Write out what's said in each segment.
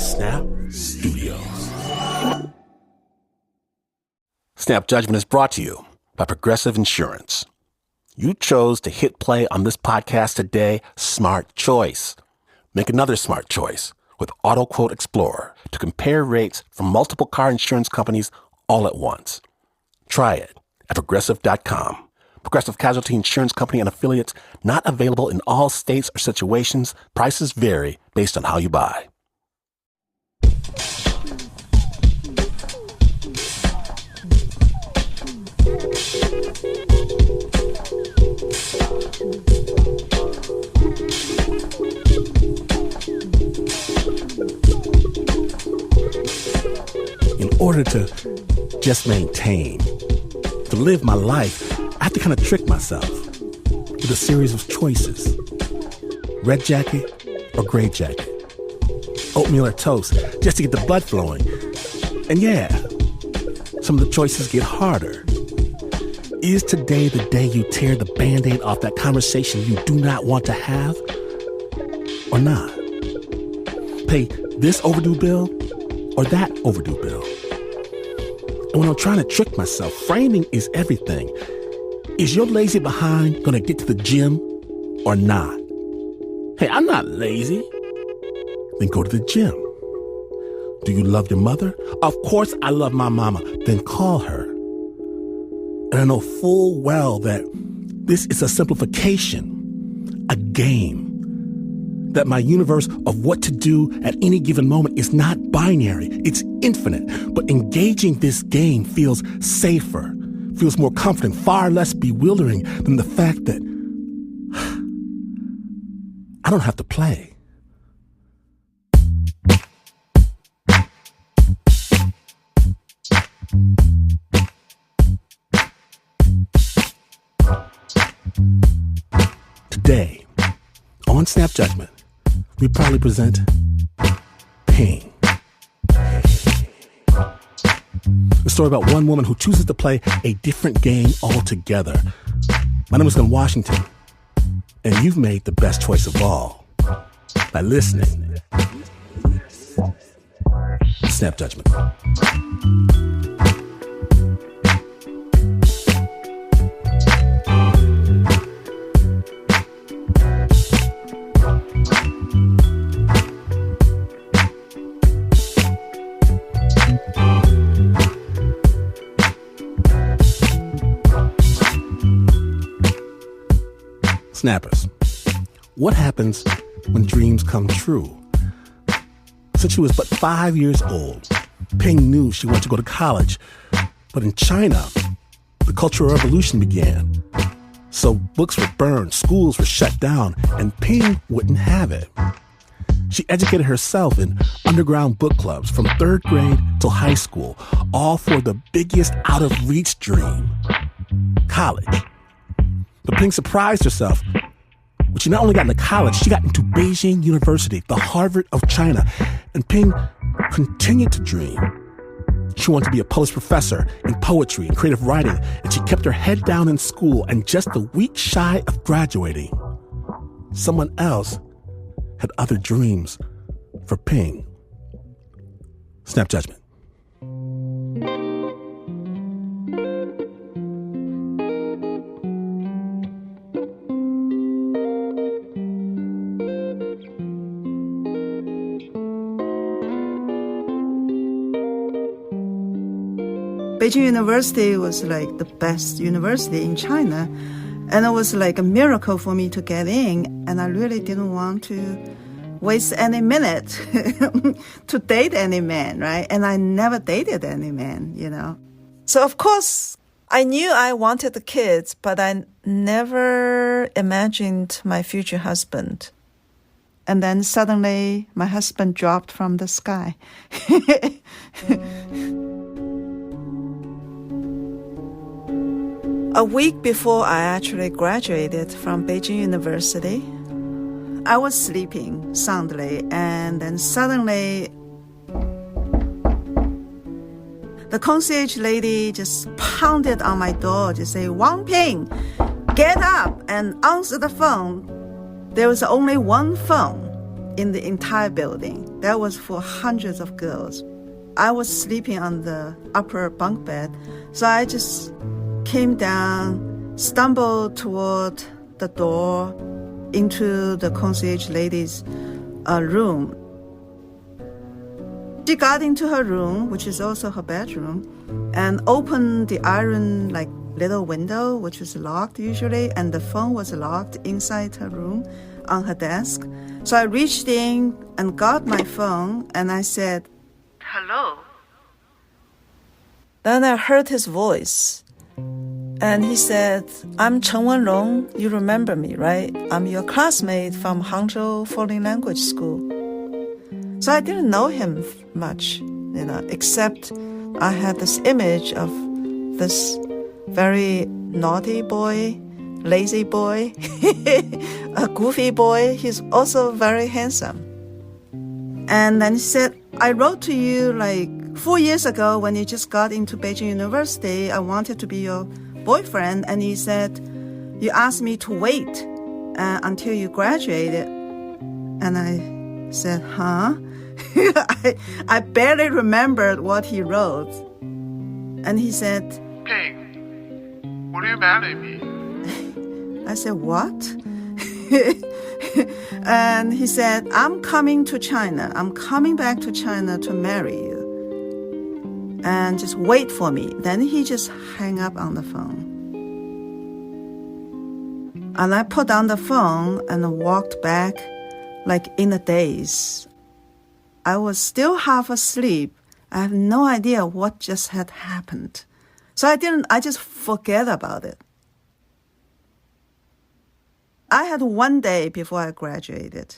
Snap Studios. Snap Judgment is brought to you by Progressive Insurance. You chose to hit play on this podcast today. Smart choice. Make another smart choice with Auto Quote Explorer to compare rates from multiple car insurance companies all at once. Try it at Progressive.com. Progressive Casualty Insurance Company and affiliates. Not available in all states or situations. Prices vary based on how you buy. In order to just maintain, to live my life, I have to kind of trick myself with a series of choices. Red jacket or gray jacket. Oatmeal or toast, just to get the blood flowing. And yeah, some of the choices get harder. Is today the day you tear the Band-Aid off that conversation you do not want to have? Or not? Pay this overdue bill or that overdue bill? And when I'm trying to trick myself, framing is everything. Is your lazy behind gonna get to the gym or not? Hey, I'm not lazy. Then go to the gym. Do you love your mother? Of course I love my mama. Then call her. And I know full well that this is a simplification, a game. That my universe of what to do at any given moment is not binary. It's infinite. But engaging this game feels safer, feels more comforting, far less bewildering than the fact that I don't have to play. Today, on Snap Judgment, we proudly present Ping. A story about one woman who chooses to play a different game altogether. My name is Glenn Washington, and you've made the best choice of all by listening. Snap Judgment. Snappers, what happens when dreams come true? Since she was but 5 years old, Ping knew she wanted to go to college. But in China, the Cultural Revolution began. So books were burned, schools were shut down, and Ping wouldn't have it. She educated herself in underground book clubs from 3rd grade till high school, all for the biggest out-of-reach dream, college. But Ping surprised herself. When she not only got into college, she got into Beijing University, the Harvard of China. And Ping continued to dream. She wanted to be a published professor in poetry and creative writing, and she kept her head down in school, and just a week shy of graduating, someone else had other dreams for Ping. Snap Judgment. Beijing University was like the best university in China. And it was like a miracle for me to get in. And I really didn't want to waste any minute to date any man, right? And I never dated any man, you know. So of course, I knew I wanted the kids, but I never imagined my future husband. And then suddenly my husband dropped from the sky. A week before I actually graduated from Beijing University, I was sleeping soundly, and then suddenly the concierge lady just pounded on my door, just say, "Wang Ping, get up and answer the phone." There was only one phone in the entire building. That was for hundreds of girls. I was sleeping on the upper bunk bed, so I just came down, stumbled toward the door into the concierge lady's room. She got into her room, which is also her bedroom, and opened the iron little window, which was locked usually, and the phone was locked inside her room on her desk. So I reached in and got my phone, and I said, "Hello." Then I heard his voice, and he said, "I'm Chen Wenrong. You remember me, right? I'm your classmate from Hangzhou Foreign Language School." So I didn't know him much, except I had this image of this very naughty boy, lazy boy, a goofy boy. He's also very handsome. And then he said, "I wrote to you 4 years ago when you just got into Beijing University. I wanted to be your boyfriend." And he said, "You asked me to wait until you graduated." And I said, "Huh?" I barely remembered what he wrote. And he said, "Ping, will you marry me?" I said, "What?" And he said, "I'm coming to China. I'm coming back to China to marry you. And just wait for me." Then he just hung up on the phone. And I put down the phone and walked back in a daze. I was still half asleep. I have no idea what just had happened. So I just forget about it. I had one day before I graduated.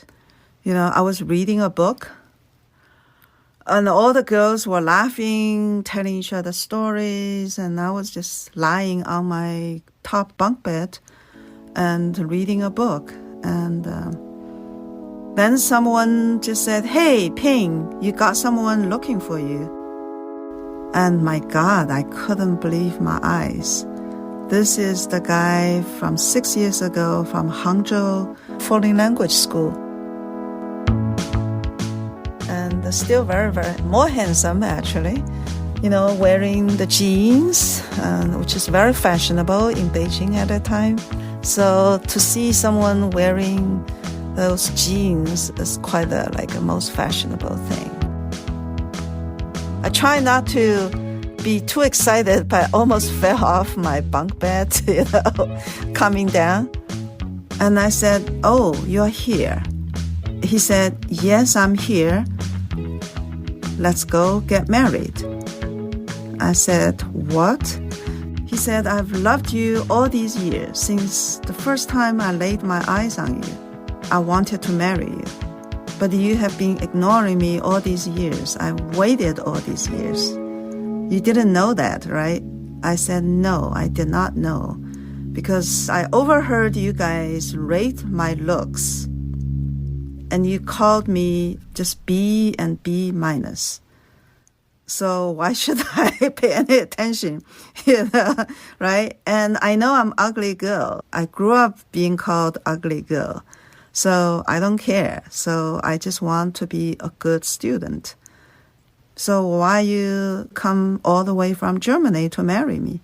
I was reading a book, and all the girls were laughing, telling each other stories, and I was just lying on my top bunk bed and reading a book. And then someone just said, "Hey, Ping, you got someone looking for you." And my God, I couldn't believe my eyes. This is the guy from 6 years ago from Hangzhou Foreign Language School. And still very, very more handsome, actually. Wearing the jeans, which is very fashionable in Beijing at that time. So to see someone wearing those jeans is quite a most fashionable thing. I try not to be too excited, but I almost fell off my bunk bed, coming down. And I said, "Oh, you're here." He said, "Yes, I'm here. Let's go get married." I said, "What?" He said, "I've loved you all these years, since the first time I laid my eyes on you. I wanted to marry you. But you have been ignoring me all these years. I waited all these years. You didn't know that, right?" I said, "No, I did not know, because I overheard you guys rate my looks, and you called me just B and B minus. So why should I pay any attention?" Right? And I know I'm ugly girl. I grew up being called ugly girl. So I don't care. So I just want to be a good student. So why you come all the way from Germany to marry me?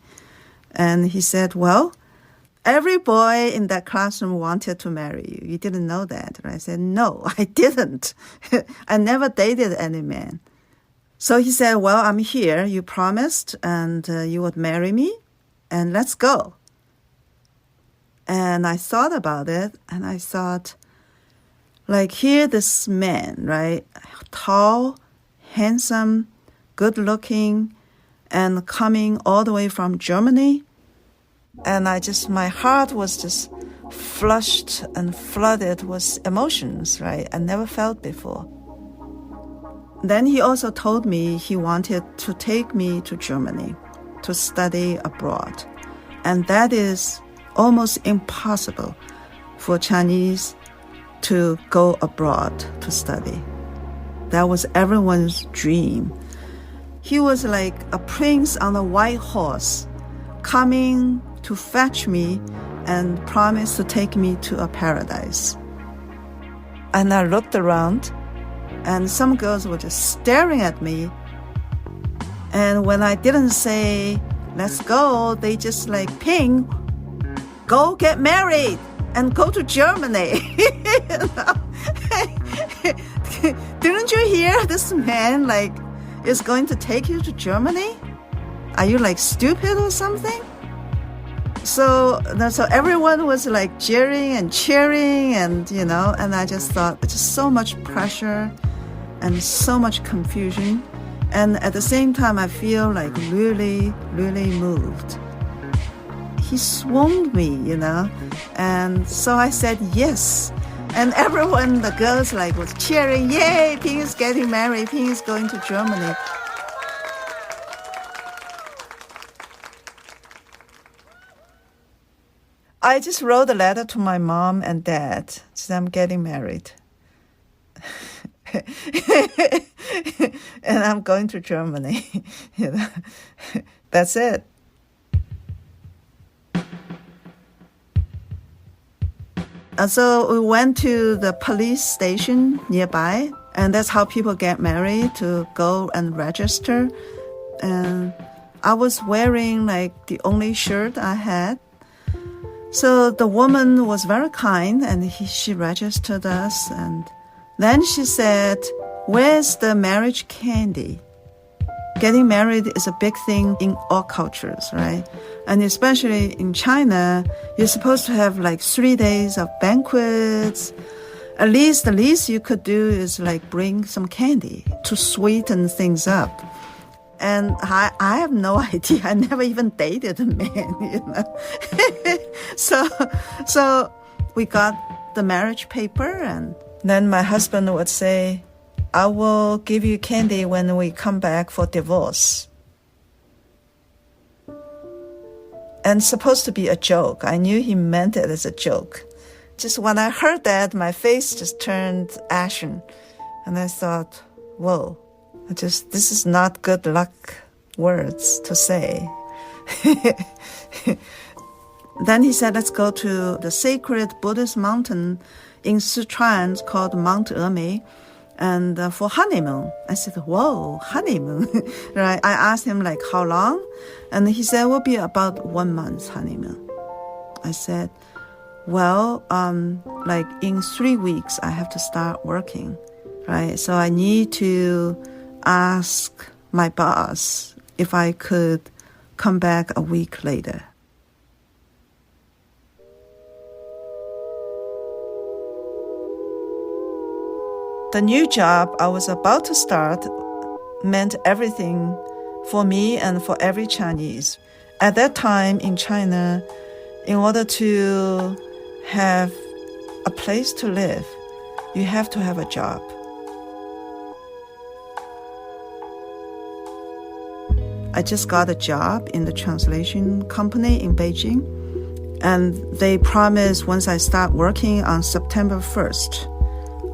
And he said, "Well, every boy in that classroom wanted to marry you. You didn't know that." And I said, "No, I didn't. I never dated any man." So he said, "Well, I'm here. You promised, and you would marry me, and let's go." And I thought about it, and I thought, here this man, right? Tall, handsome, good-looking, and coming all the way from Germany. And my heart was just flushed and flooded with emotions, right? I never felt before. Then he also told me he wanted to take me to Germany to study abroad. And that is almost impossible for Chinese to go abroad to study. That was everyone's dream. He was like a prince on a white horse, coming to fetch me and promised to take me to a paradise. And I looked around, and some girls were just staring at me. And when I didn't say, let's go, they just like, ping, go get married and go to Germany. Didn't you hear this man like is going to take you to Germany? Are you like stupid or something? So everyone was like jeering and cheering and, and I just thought it's just so much pressure and so much confusion. And at the same time, I feel like really, really moved. He swooned me, and so I said yes. And everyone, the girls like was cheering, yay, Ping is getting married, Ping is going to Germany. I just wrote a letter to my mom and dad, said I'm getting married. And I'm going to Germany. That's it. And so we went to the police station nearby, and that's how people get married, to go and register. And I was wearing like the only shirt I had. So the woman was very kind, and she registered us. And then she said, where's the marriage candy? Getting married is a big thing in all cultures, right? And especially in China, you're supposed to have like 3 days of banquets. At least the least you could do is like bring some candy to sweeten things up. And I have no idea. I never even dated a man, So we got the marriage paper, and then my husband would say, I will give you candy when we come back for divorce. And supposed to be a joke. I knew he meant it as a joke. Just when I heard that, my face just turned ashen. And I thought, whoa, this is not good luck words to say. Then he said, let's go to the sacred Buddhist mountain in Sichuan called Mount Emei, and for honeymoon. I said, whoa, honeymoon, right? I asked him like, how long? And he said, it will be about 1 month honeymoon. I said, well, like in 3 weeks, I have to start working, right? So I need to ask my boss if I could come back a week later. The new job I was about to start meant everything for me and for every Chinese. At that time in China, in order to have a place to live, you have to have a job. I just got a job in the translation company in Beijing, and they promised once I start working on September 1st,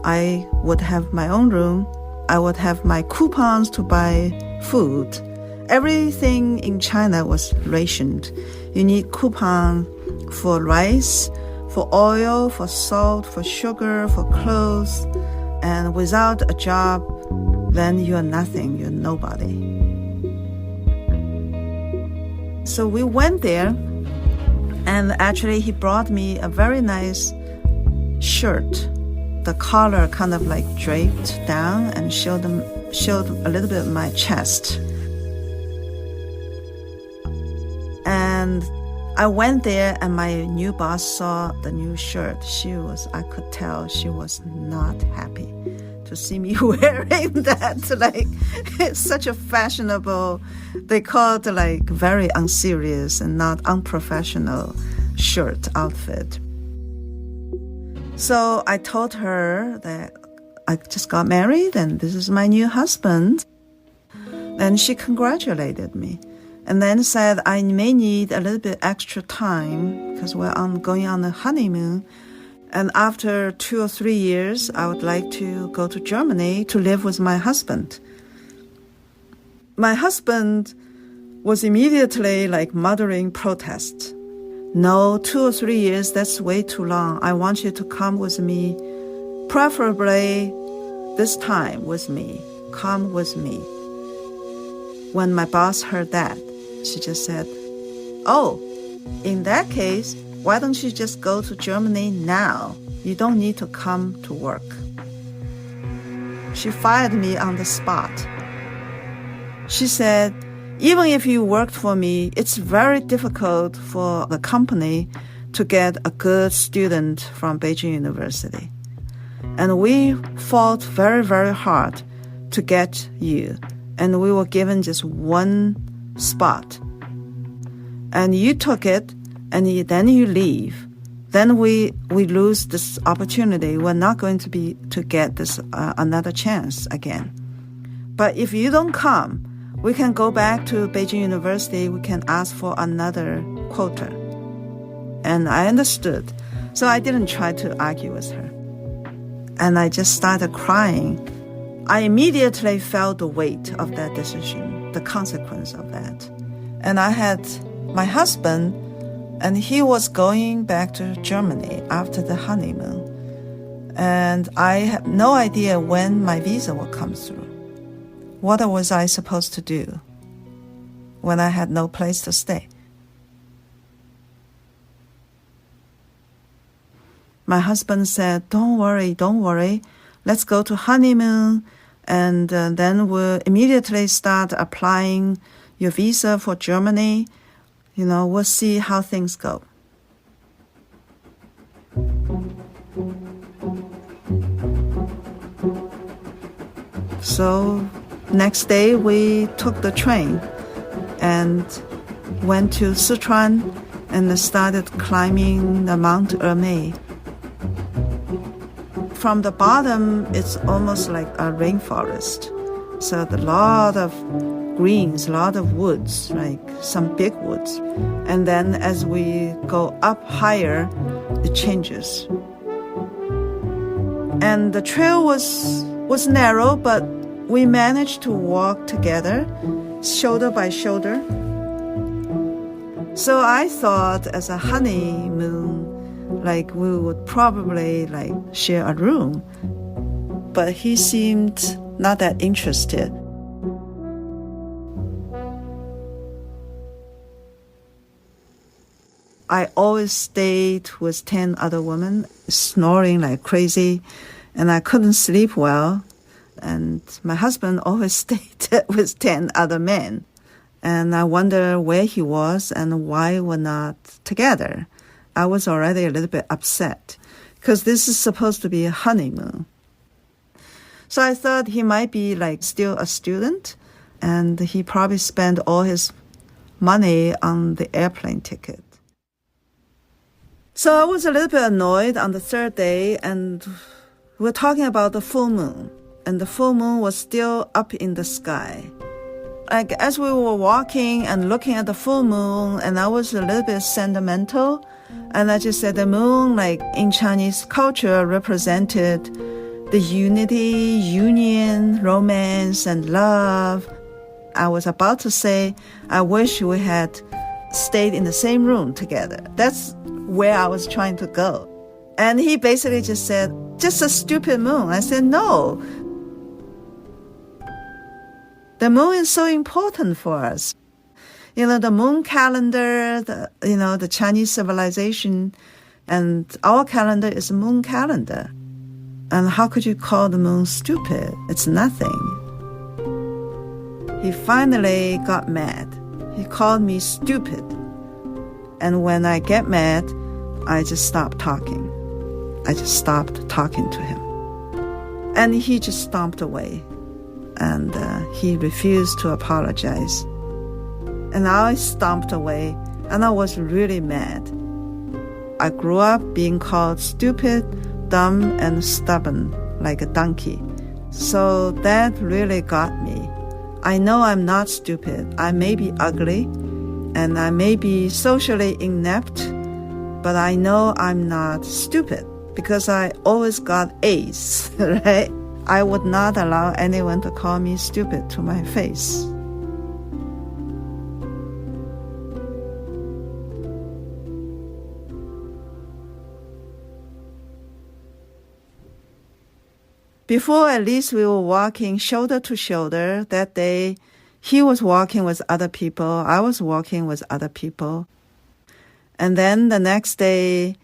I would have my own room. I would have my coupons to buy food. Everything in China was rationed. You need coupon for rice, for oil, for salt, for sugar, for clothes. And without a job, then you're nothing, you're nobody. So we went there, and actually he brought me a very nice shirt. The collar kind of like draped down and showed a little bit of my chest. And I went there, and my new boss saw the new shirt. I could tell she was not happy to see me wearing that, like, it's such a fashionable, they call it like very unserious and not unprofessional shirt outfit. So I told her that I just got married and this is my new husband. And she congratulated me and then said I may need a little bit extra time because we're going on a honeymoon. And after 2 or 3 years, I would like to go to Germany to live with my husband. My husband was immediately like muttering protest. No, 2 or 3 years, that's way too long. I want you to come with me preferably this time with me, come with me. When my boss heard that, she just said, oh, in that case, why don't you just go to Germany now? You don't need to come to work. She fired me on the spot. She said, even if you worked for me, it's very difficult for the company to get a good student from Beijing University. And we fought very, very hard to get you. And we were given just one spot. And you took it, and then you leave. Then we lose this opportunity. We're not going to get this another chance again. But if you don't come, we can go back to Beijing University. We can ask for another quota. And I understood. So I didn't try to argue with her. And I just started crying. I immediately felt the weight of that decision, the consequence of that. And I had my husband, and he was going back to Germany after the honeymoon. And I had no idea when my visa would come through. What was I supposed to do when I had no place to stay? My husband said, don't worry. Let's go to honeymoon, and then we'll immediately start applying your visa for Germany. We'll see how things go. So next day we took the train and went to Sichuan and started climbing the Mount Ermei. From the bottom, it's almost like a rainforest. So a lot of greens, a lot of woods, like some big woods. And then as we go up higher, it changes. And the trail was narrow, but we managed to walk together, shoulder by shoulder. So I thought as a honeymoon, like we would probably like share a room. But he seemed not that interested. I always stayed with 10 other women, snoring like crazy, and I couldn't sleep well. And my husband always stayed with 10 other men. And I wonder where he was and why we're not together. I was already a little bit upset because this is supposed to be a honeymoon. So I thought he might be like still a student, and he probably spent all his money on the airplane ticket. So I was a little bit annoyed on the third day, and we were talking about the full moon, and the full moon was still up in the sky. Like as we were walking and looking at the full moon, and I was a little bit sentimental, and I just said the moon, like in Chinese culture, represented the unity, union, romance, and love. I was about to say, I wish we had stayed in the same room together. That's where I was trying to go. And he basically just said, just a stupid moon. I said, no. The moon is so important for us. The moon calendar, the Chinese civilization, and our calendar is a moon calendar. And how could you call the moon stupid? It's nothing. He finally got mad. He called me stupid. And when I get mad, I just stopped talking. I just stopped talking to him. And he just stomped away. And he refused to apologize. And I stomped away, and I was really mad. I grew up being called stupid, dumb, and stubborn, like a donkey. So that really got me. I know I'm not stupid. I may be ugly, and I may be socially inept, but I know I'm not stupid because I always got A's, right? I would not allow anyone to call me stupid to my face. Before, at least we were walking shoulder to shoulder. That day, he was walking with other people. I was walking with other people. And then the next day,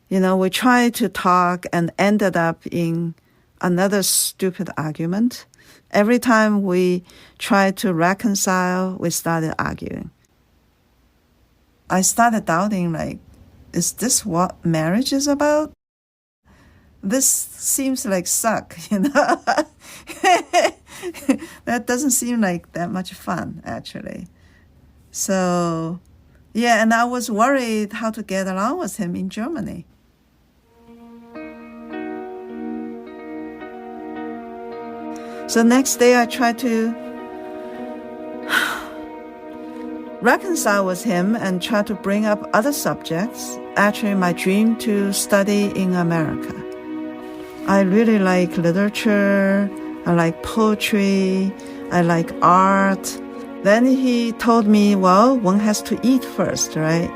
we tried to talk and ended up in another stupid argument. Every time we tried to reconcile, we started arguing. I started doubting, is this what marriage is about? This seems like suck, That doesn't seem like that much fun, actually. So, yeah, and I was worried how to get along with him in Germany. So next day I tried to reconcile with him and try to bring up other subjects. Actually, my dream to study in America. I really like literature, I like poetry, I like art. Then he told me, well, one has to eat first, right?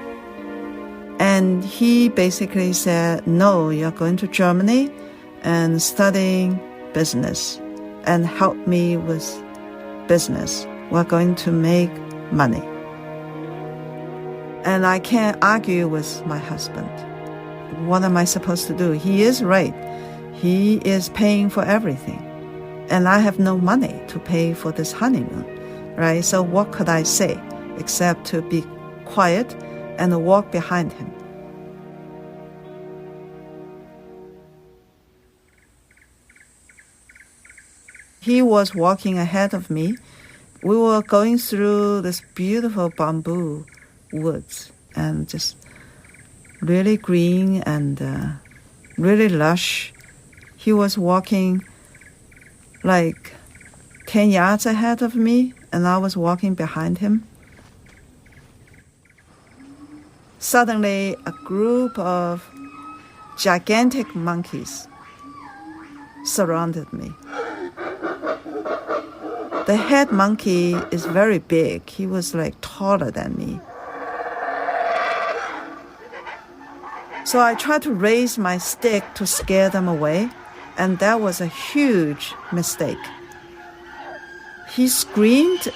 And he basically said, no, you're going to Germany and studying business and help me with business. We're going to make money. And I can't argue with my husband. What am I supposed to do? He is right. He is paying for everything. And I have no money to pay for this honeymoon, right? So what could I say except to be quiet and walk behind him? He was walking ahead of me. We were going through this beautiful bamboo woods and just really green and really lush. He was walking 10 yards ahead of me, and I was walking behind him. Suddenly, a group of gigantic monkeys surrounded me. The head monkey is very big. He was taller than me. So I tried to raise my stick to scare them away, and that was a huge mistake. He screamed,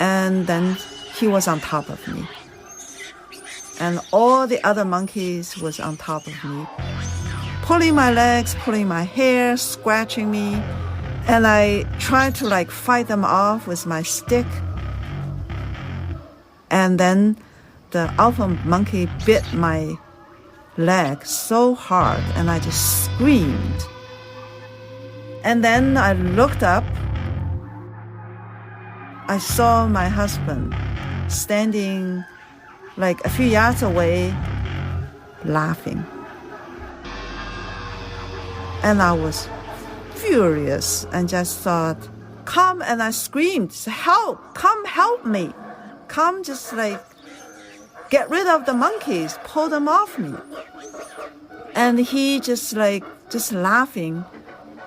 and then he was on top of me. And all the other monkeys was on top of me, pulling my legs, pulling my hair, scratching me. And I tried to fight them off with my stick. And then the alpha monkey bit my leg so hard, and I just screamed. And then I looked up. I saw my husband standing a few yards away, laughing. And I was furious and just thought, come, and I screamed, help, come help me. Come, just get rid of the monkeys, pull them off me. And he just laughing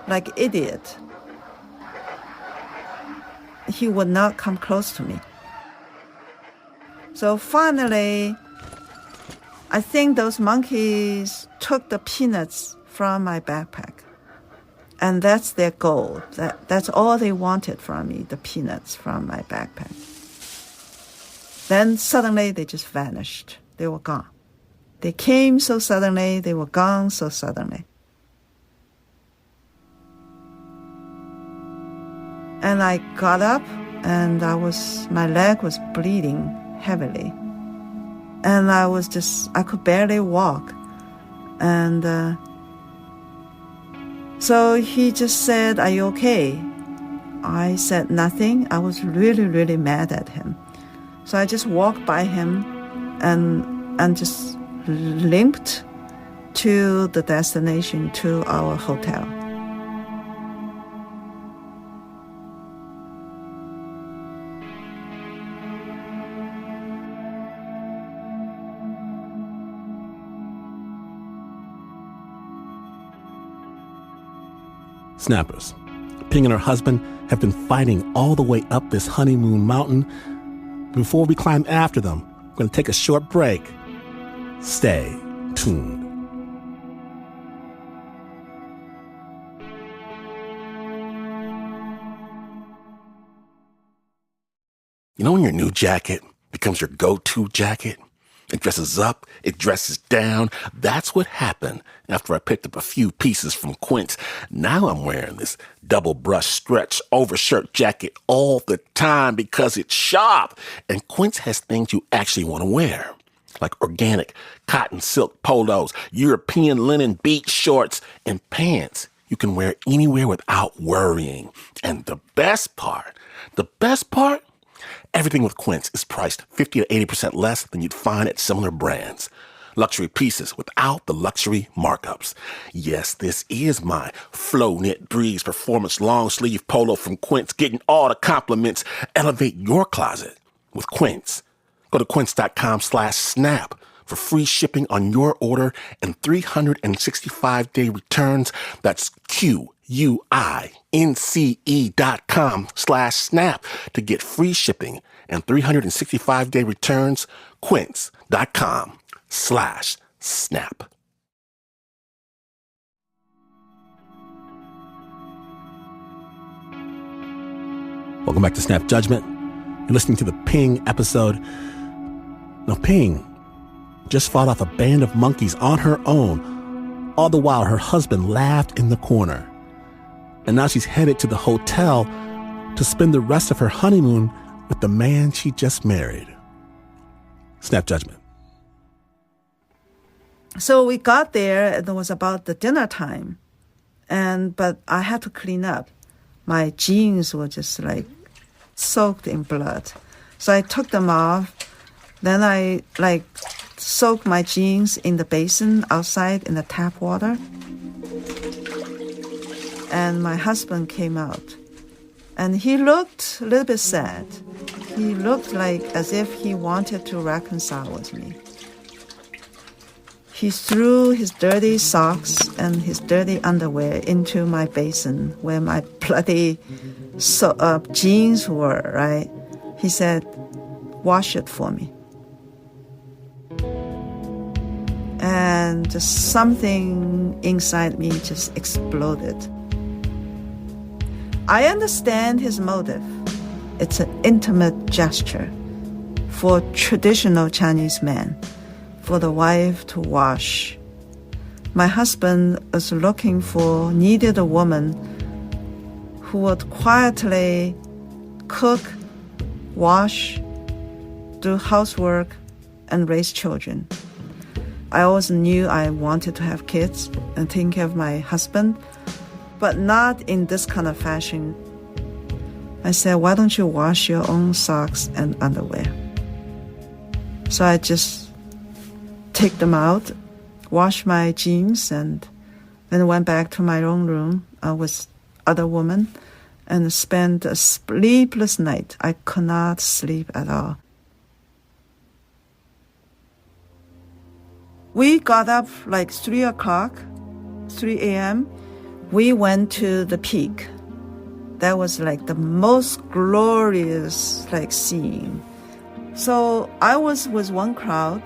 like idiot. He would not come close to me. So finally, I think those monkeys took the peanuts from my backpack. And that's their goal. That's all they wanted from me, the peanuts from my backpack. Then suddenly they just vanished. They were gone. They came so suddenly, they were gone so suddenly. And I got up, and my leg was bleeding heavily. And I could barely walk. And so he just said, are you okay? I said nothing. I was really, really mad at him. So I just walked by him and just limped to the destination, to our hotel. Snappers, Ping and her husband have been fighting all the way up this honeymoon mountain. Before we climb after them, we're going to take a short break. Stay tuned. You know when your new jacket becomes your go-to jacket? It dresses up, it dresses down. That's what happened after I picked up a few pieces from Quince. Now I'm wearing this double brush stretch overshirt jacket all the time because it's sharp. And Quince has things you actually want to wear, like organic cotton silk polos, European linen beach shorts, and pants you can wear anywhere without worrying. And the best part, everything with Quince is priced 50 to 80% less than you'd find at similar brands. Luxury pieces without the luxury markups. Yes, this is my Flow Knit Breeze Performance Long Sleeve Polo from Quince, getting all the compliments. Elevate your closet with Quince. Go to quince.com/snap for free shipping on your order and 365-day returns. That's QUINCE.com/snap to get free shipping and 365-day returns. Quince.com/snap. Welcome back to Snap Judgment. You're listening to the Ping episode. Now, Ping just fought off a band of monkeys on her own. All the while, her husband laughed in the corner. And now she's headed to the hotel to spend the rest of her honeymoon with the man she just married. Snap Judgment. So we got there, and it was about the dinner time. But I had to clean up. My jeans were just like soaked in blood. So I took them off. Then I soaked my jeans in the basin outside in the tap water. And my husband came out. And he looked a little bit sad. He looked like as if he wanted to reconcile with me. He threw his dirty socks and his dirty underwear into my basin where my bloody jeans were, right? He said, "Wash it for me." And just something inside me just exploded. I understand his motive. It's an intimate gesture for traditional Chinese men, for the wife to wash. My husband was needed a woman who would quietly cook, wash, do housework, and raise children. I always knew I wanted to have kids and take care of my husband, but not in this kind of fashion. I said, "Why don't you wash your own socks and underwear?" So I just take them out, wash my jeans, and then went back to my own room with other women and spent a sleepless night. I could not sleep at all. We got up like 3 a.m. We went to the peak. That was like the most glorious scene. So I was with one crowd,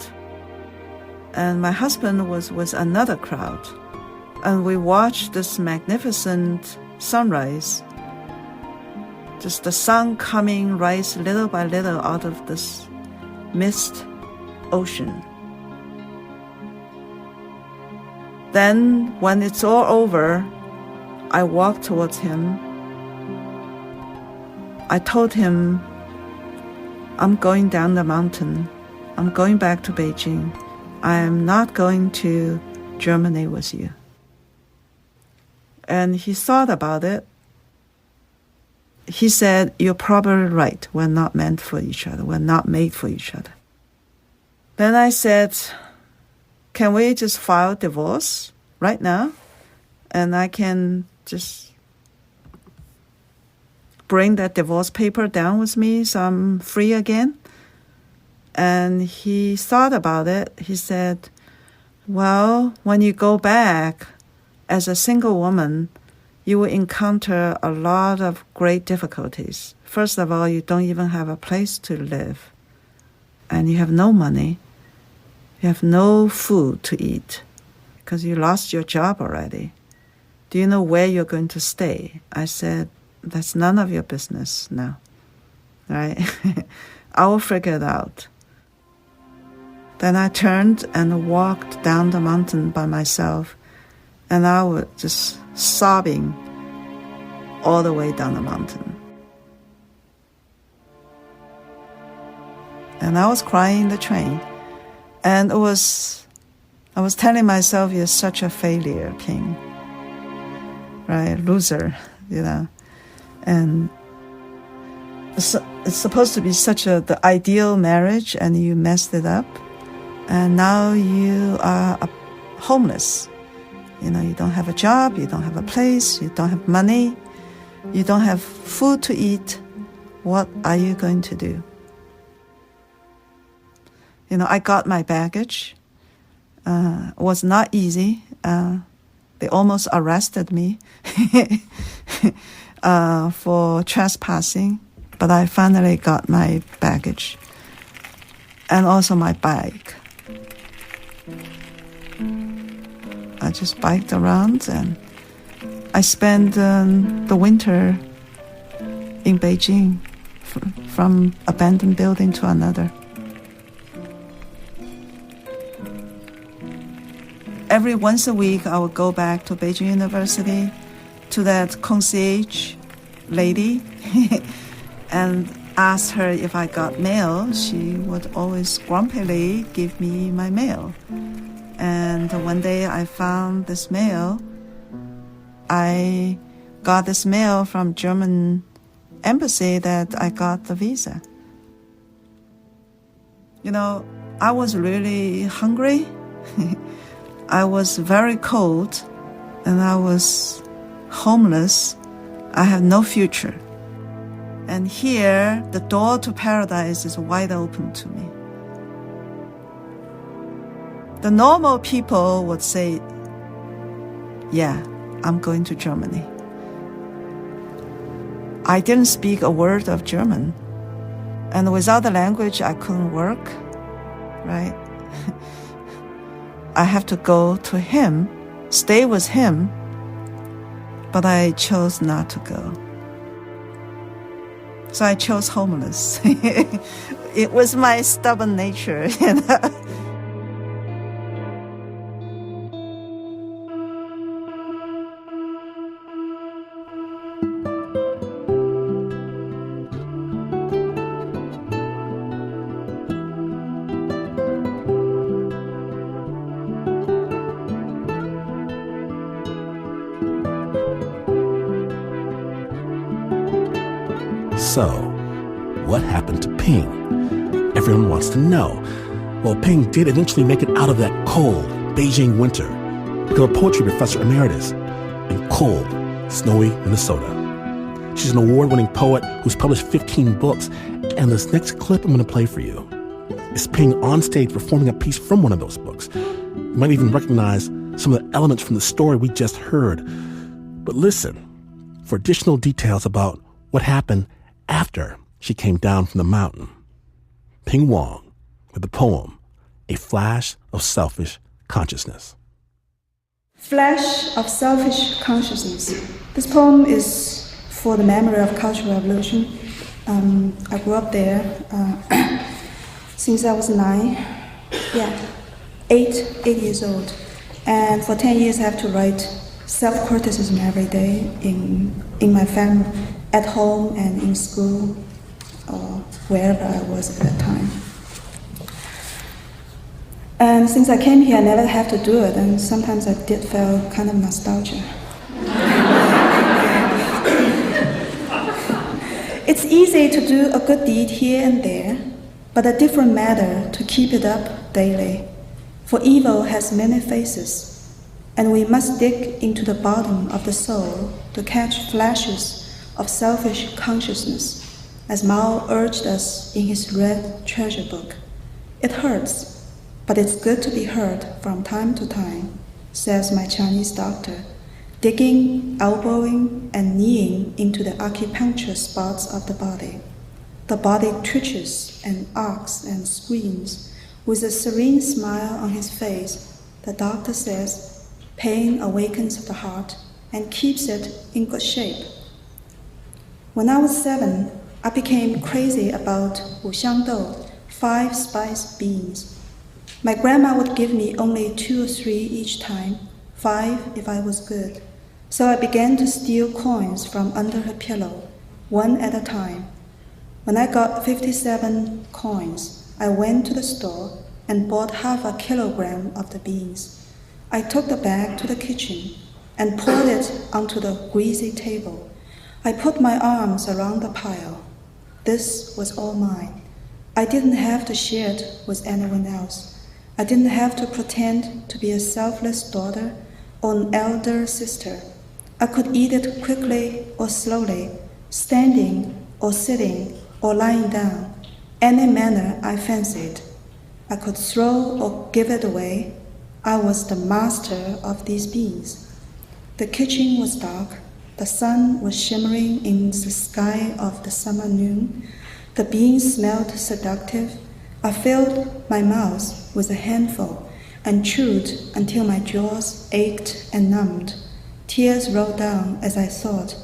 and my husband was with another crowd. And we watched this magnificent sunrise. Just the sun rise little by little out of this mist ocean. Then when it's all over, I walked towards him. I told him, "I'm going down the mountain. I'm going back to Beijing. I am not going to Germany with you." And he thought about it. He said, "You're probably right. We're not meant for each other. We're not made for each other." Then I said, "Can we just file divorce right now? And I can just bring that divorce paper down with me so I'm free again?" And he thought about it. He said, "Well, when you go back as a single woman, you will encounter a lot of great difficulties. First of all, you don't even have a place to live. And you have no money. You have no food to eat because you lost your job already. Do you know where you're going to stay?" I said, "That's none of your business now. right? I will figure it out. Then I turned and walked down the mountain by myself, and I was just sobbing all the way down the mountain. And I was crying in the train, and I was telling myself, you're such a failure, Ping, right? Loser, and it's supposed to be such the ideal marriage, and you messed it up. And now you are homeless. You don't have a job, you don't have a place, you don't have money, you don't have food to eat. What are you going to do? I got my baggage. It was not easy. They almost arrested me for trespassing, but I finally got my baggage and also my bike. I just biked around, and I spent the winter in Beijing, from abandoned building to another. Every once a week, I would go back to Beijing University, to that concierge lady, and ask her if I got mail. She would always grumpily give me my mail. And one day I found this mail. I got this mail from German embassy that I got the visa. I was really hungry. I was very cold, and I was homeless. I have no future. And here, the door to paradise is wide open to me. The normal people would say, yeah, I'm going to Germany. I didn't speak a word of German. And without the language, I couldn't work, right? I have to go to him, stay with him, but I chose not to go. So I chose homeless. It was my stubborn nature. So, what happened to Ping? Everyone wants to know. Well, Ping did eventually make it out of that cold Beijing winter, become a poetry professor emeritus in cold, snowy Minnesota. She's an award-winning poet who's published 15 books, and this next clip I'm going to play for you is Ping on stage performing a piece from one of those books. You might even recognize some of the elements from the story we just heard. But listen for additional details about what happened after she came down from the mountain. Ping Wong with the poem, A Flash of Selfish Consciousness. Flash of Selfish Consciousness. This poem is for the memory of Cultural Revolution. I grew up there since I was 8 years old. And for 10 years I have to write self-criticism every day in my family, at home and in school, or wherever I was at that time. And since I came here, I never have to do it, and sometimes I did feel kind of nostalgia. It's easy to do a good deed here and there, but a different matter to keep it up daily. For evil has many faces, and we must dig into the bottom of the soul to catch flashes of selfish consciousness, as Mao urged us in his red treasure book. It hurts, but it's good to be heard from time to time, says my Chinese doctor, digging, elbowing, and kneeing into the acupuncture spots of the body. The body twitches and arcs and screams. With a serene smile on his face, the doctor says, pain awakens the heart and keeps it in good shape. When I was 7, I became crazy about wuxiangdou, 5 spice beans. My grandma would give me only 2 or 3 each time, 5 if I was good. So I began to steal coins from under her pillow, 1 at a time. When I got 57 coins, I went to the store and bought half a kilogram of the beans. I took the bag to the kitchen and poured it onto the greasy table. I put my arms around the pile. This was all mine. I didn't have to share it with anyone else. I didn't have to pretend to be a selfless daughter or an elder sister. I could eat it quickly or slowly, standing or sitting or lying down, any manner I fancied. I could throw or give it away. I was the master of these beans. The kitchen was dark. The sun was shimmering in the sky of the summer noon. The beans smelled seductive. I filled my mouth with a handful and chewed until my jaws ached and numbed. Tears rolled down as I thought,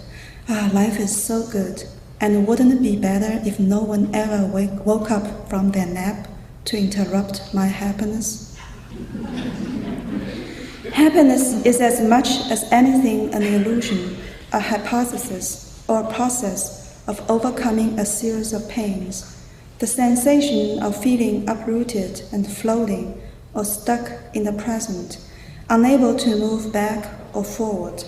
life is so good, and wouldn't it be better if no one ever woke up from their nap to interrupt my happiness? Happiness is as much as anything an illusion, a hypothesis, or a process of overcoming a series of pains. The sensation of feeling uprooted and floating or stuck in the present, unable to move back or forward.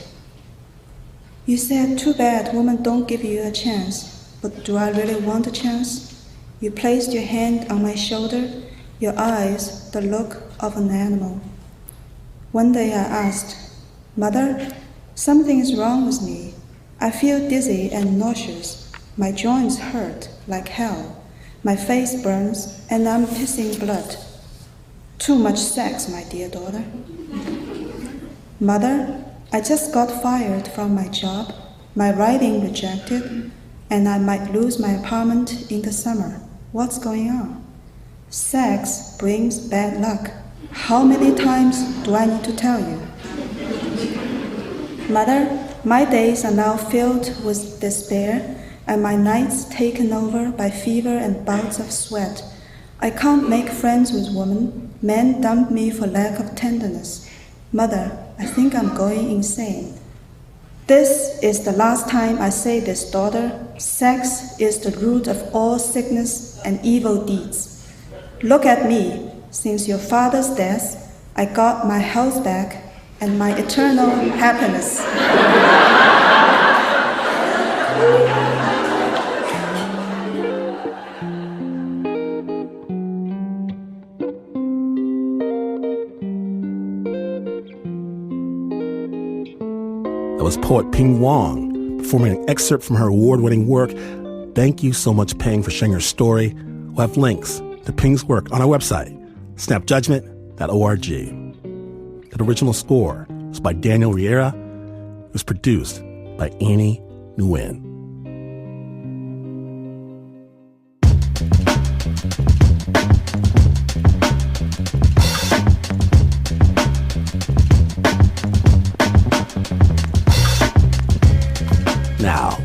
You said, too bad women don't give you a chance, but do I really want a chance? You placed your hand on my shoulder, your eyes the look of an animal. One day I asked, Mother, something is wrong with me. I feel dizzy and nauseous. My joints hurt like hell. My face burns and I'm pissing blood. Too much sex, my dear daughter. Mother, I just got fired from my job, my writing rejected, and I might lose my apartment in the summer. What's going on? Sex brings bad luck. How many times do I need to tell you? Mother, my days are now filled with despair, and my nights taken over by fever and bouts of sweat. I can't make friends with women. Men dump me for lack of tenderness. Mother, I think I'm going insane. This is the last time I say this, daughter. Sex is the root of all sickness and evil deeds. Look at me. Since your father's death, I got my health back and my eternal happiness. That was poet Ping Wong performing an excerpt from her award-winning work. Thank you so much, Ping, for sharing your story. We'll have links to Ping's work on our website, snapjudgment.org. That original score was by Daniel Riera. It was produced by Annie Nguyen. Now,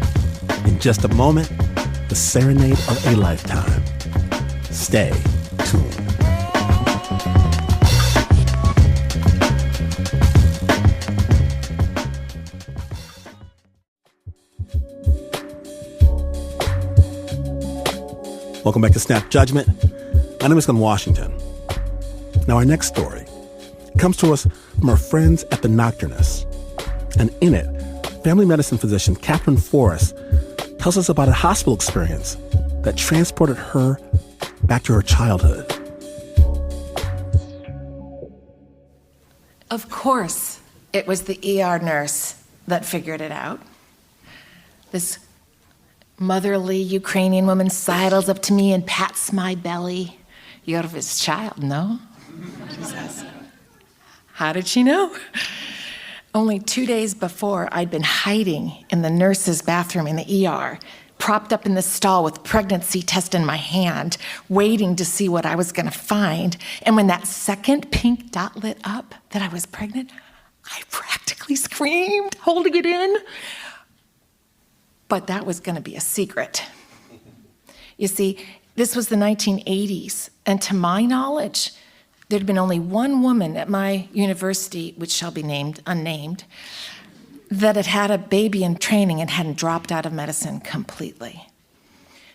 in just a moment, the serenade of a lifetime. Stay tuned. Welcome back to Snap Judgment. My name is Glenn Washington. Now, our next story comes to us from our friends at the Nocturnist. And in it, family medicine physician Catherine Forest tells us about a hospital experience that transported her back to her childhood. Of course, it was the ER nurse that figured it out. This motherly Ukrainian woman sidles up to me and pats my belly. You're his child, no? She says. How did she know? Only 2 days before, I'd been hiding in the nurse's bathroom in the ER, propped up in the stall with pregnancy test in my hand, waiting to see what I was going to find. And when that second pink dot lit up that I was pregnant, I practically screamed, holding it in. But that was going to be a secret. You see, this was the 1980s, and to my knowledge, there'd been only one woman at my university, which shall be named unnamed, that had had a baby in training and hadn't dropped out of medicine completely.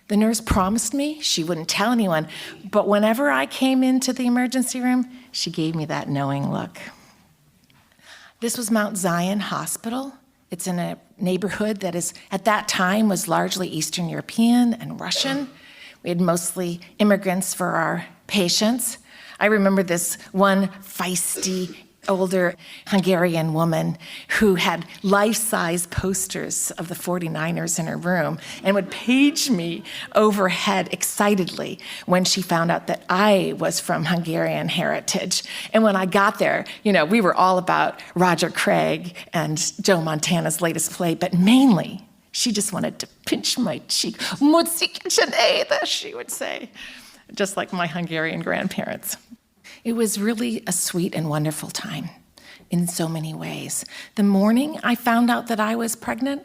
The nurse promised me she wouldn't tell anyone, but whenever I came into the emergency room, she gave me that knowing look. This was Mount Zion Hospital. It's in a neighborhood that is, at that time, was largely Eastern European and Russian. We had mostly immigrants for our patients. I remember this one feisty, older Hungarian woman who had life-size posters of the 49ers in her room and would page me overhead excitedly when she found out that I was from Hungarian heritage. And when I got there, we were all about Roger Craig and Joe Montana's latest play, but mainly she just wanted to pinch my cheek. Serenade, she would say, just like my Hungarian grandparents. It was really a sweet and wonderful time in so many ways. The morning I found out that I was pregnant,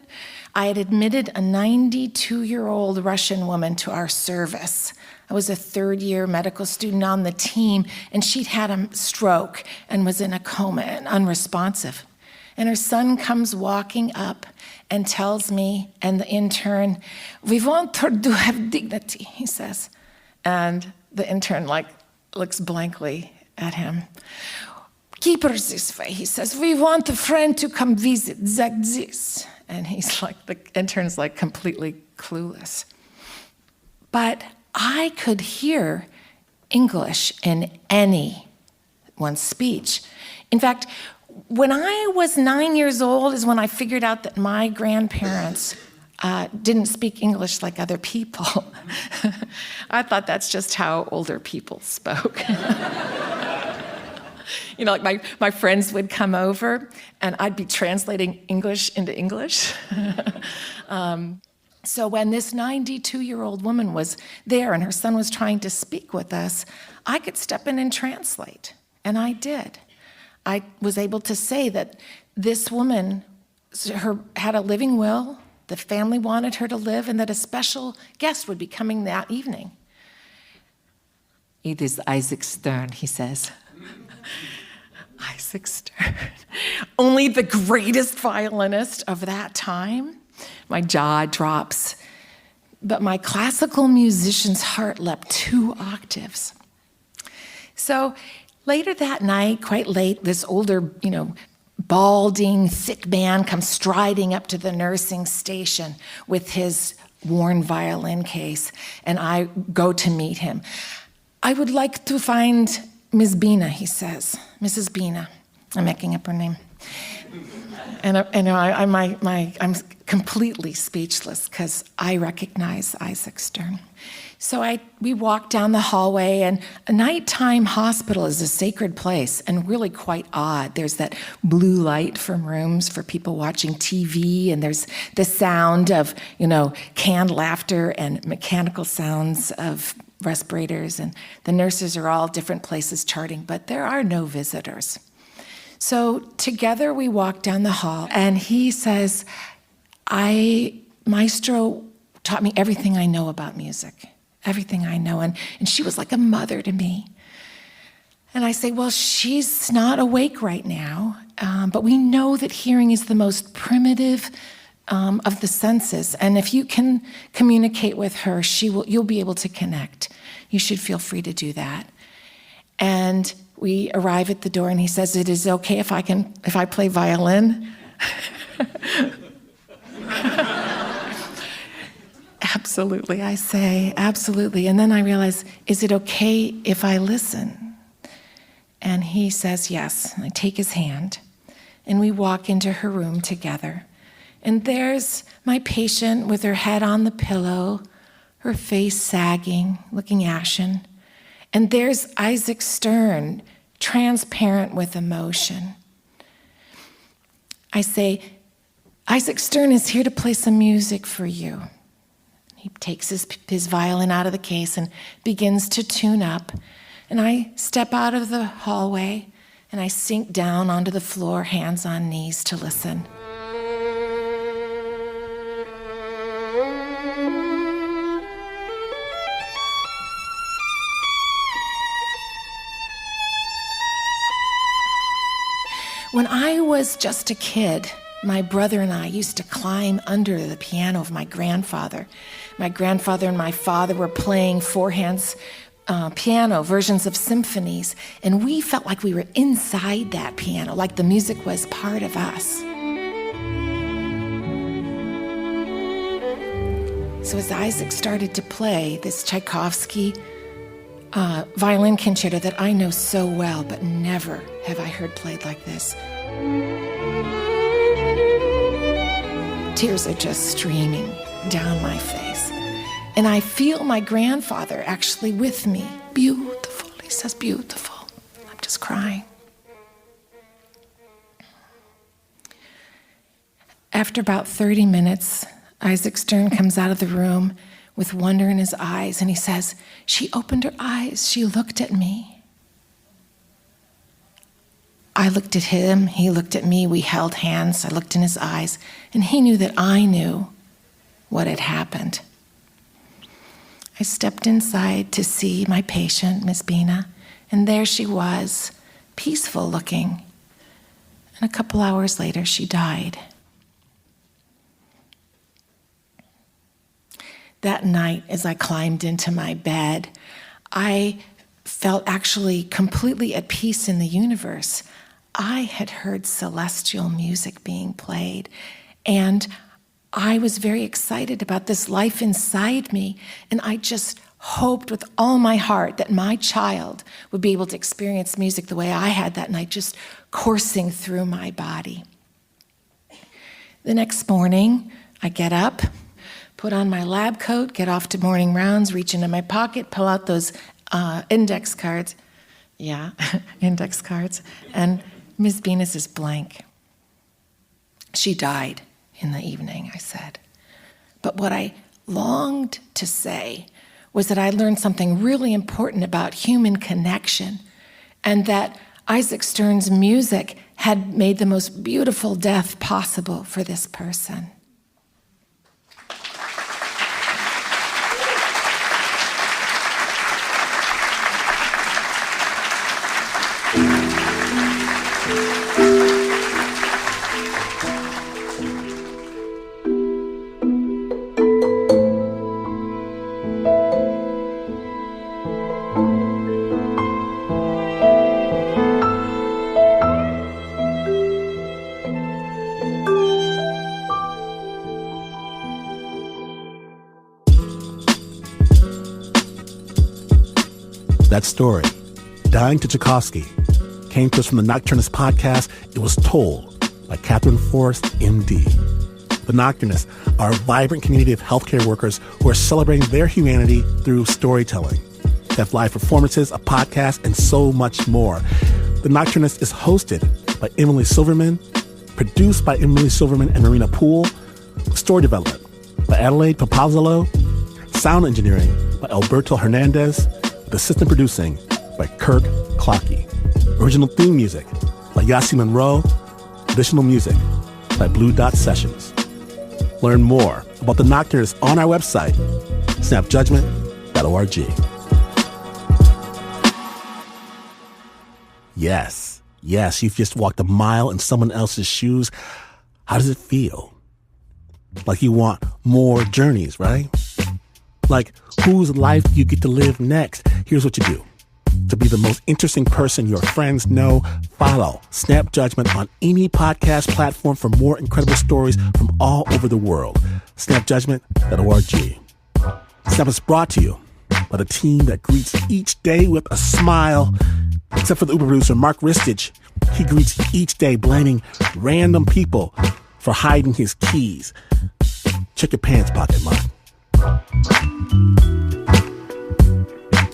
I had admitted a 92-year-old Russian woman to our service. I was a third-year medical student on the team, and she'd had a stroke and was in a coma and unresponsive. And her son comes walking up and tells me and the intern, "We want her to have dignity," he says. And the intern looks blankly at him. "Keep her this way," he says. "We want a friend to come visit, like this." And the intern's completely clueless. But I could hear English in anyone's speech. In fact, when I was 9 years old is when I figured out that my grandparents didn't speak English like other people. I thought that's just how older people spoke. My friends would come over and I'd be translating English into English. So when this 92-year-old woman was there and her son was trying to speak with us, I could step in and translate, and I did. I was able to say that this woman had a living will, the family wanted her to live, and that a special guest would be coming that evening. "It is Isaac Stern," he says. Isaac Stern, only the greatest violinist of that time. My jaw drops. But my classical musician's heart leapt 2 octaves. So later that night, quite late, this older, balding, thick man comes striding up to the nursing station with his worn violin case, and I go to meet him. "I would like to find Ms. Bina," he says. Mrs. Bina. I'm making up her name. And I'm completely speechless because I recognize Isaac Stern. So we walk down the hallway, and a nighttime hospital is a sacred place and really quite odd. There's that blue light from rooms for people watching TV, and there's the sound of, canned laughter and mechanical sounds of respirators, and the nurses are all different places charting, but there are no visitors. So together we walk down the hall, and he says, Maestro taught me everything I know about music, everything I know, and she was like a mother to me. And I say, well, she's not awake right now, but we know that hearing is the most primitive of the senses, and if you can communicate with her, you'll be able to connect. You should feel free to do that. And we arrive at the door, and he says, "It is okay if I play violin?" Absolutely, I say, absolutely. And then I realize, is it okay if I listen? And he says yes. I take his hand, and we walk into her room together. And there's my patient with her head on the pillow, her face sagging, looking ashen. And there's Isaac Stern, transparent with emotion. I say, "Isaac Stern is here to play some music for you." He takes his violin out of the case and begins to tune up. And I step out of the hallway, and I sink down onto the floor, hands on knees, to listen. When I was just a kid, my brother and I used to climb under the piano of my grandfather. My grandfather and my father were playing four-hands piano versions of symphonies, and we felt like we were inside that piano, like the music was part of us. So as Isaac started to play this Tchaikovsky violin concerto that I know so well, but never have I heard played like this, tears are just streaming down my face. And I feel my grandfather actually with me. Beautiful, he says, beautiful. I'm just crying. After about 30 minutes, Isaac Stern comes out of the room with wonder in his eyes, and he says, she opened her eyes, she looked at me. I looked at him, he looked at me, we held hands, I looked in his eyes, and he knew that I knew what had happened. I stepped inside to see my patient, Miss Bina, and there she was, peaceful looking. And a couple hours later, she died. That night, as I climbed into my bed, I felt actually completely at peace in the universe. I had heard celestial music being played, and I was very excited about this life inside me, and I just hoped with all my heart that my child would be able to experience music the way I had that night, just coursing through my body. The next morning, I get up, put on my lab coat, get off to morning rounds, reach into my pocket, pull out those index cards. Yeah, index cards. And Ms. Venus is blank. She died in the evening, I said. But what I longed to say was that I learned something really important about human connection, and that Isaac Stern's music had made the most beautiful death possible for this person. That story, Dying to Tchaikovsky, came to us from the Nocturnist podcast. It was told by Catherine Forrest, MD. The Nocturnists are a vibrant community of healthcare workers who are celebrating their humanity through storytelling. They have live performances, a podcast, and so much more. The Nocturnist is hosted by Emily Silverman, produced by Emily Silverman and Marina Poole, story development by Adelaide Papazolo, sound engineering by Alberto Hernandez, with assistant producing by Kirk Clockey. Original theme music by Yasi Monroe. Additional music by Blue Dot Sessions. Learn more about the Nocturnists on our website, snapjudgment.org. Yes, you've just walked a mile in someone else's shoes. How does it feel? Like you want more journeys, right? Like, whose life do you get to live next? Here's what you do. To be the most interesting person your friends know, follow Snap Judgment on any podcast platform for more incredible stories from all over the world. Snapjudgment.org. Snap is brought to you by the team that greets each day with a smile. Except for the Uber producer, Mark Ristich. He greets each day blaming random people for hiding his keys. Check your pants pocket, Mark.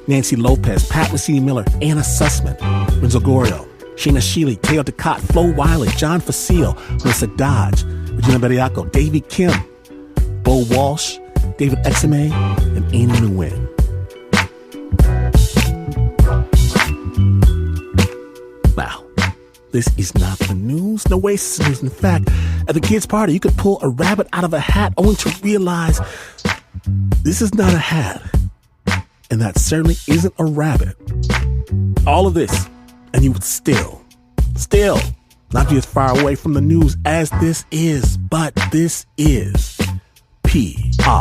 Nancy Lopez, Pat Messini-Miller, Anna Sussman, Renzo Gorio, Sheena Shealy, Teo Ducot, Flo Wiley, John Facile, Melissa Dodge, Regina Bediaco, Davey Kim, Bo Walsh, David Exame, and Annie Nguyen. Wow, this is not the news. No way this is news. In fact, at the kids' party, you could pull a rabbit out of a hat only to realize this is not a hat. And that certainly isn't a rabbit. All of this, and you would still Not be as far away from the news as this is, but this is PRX.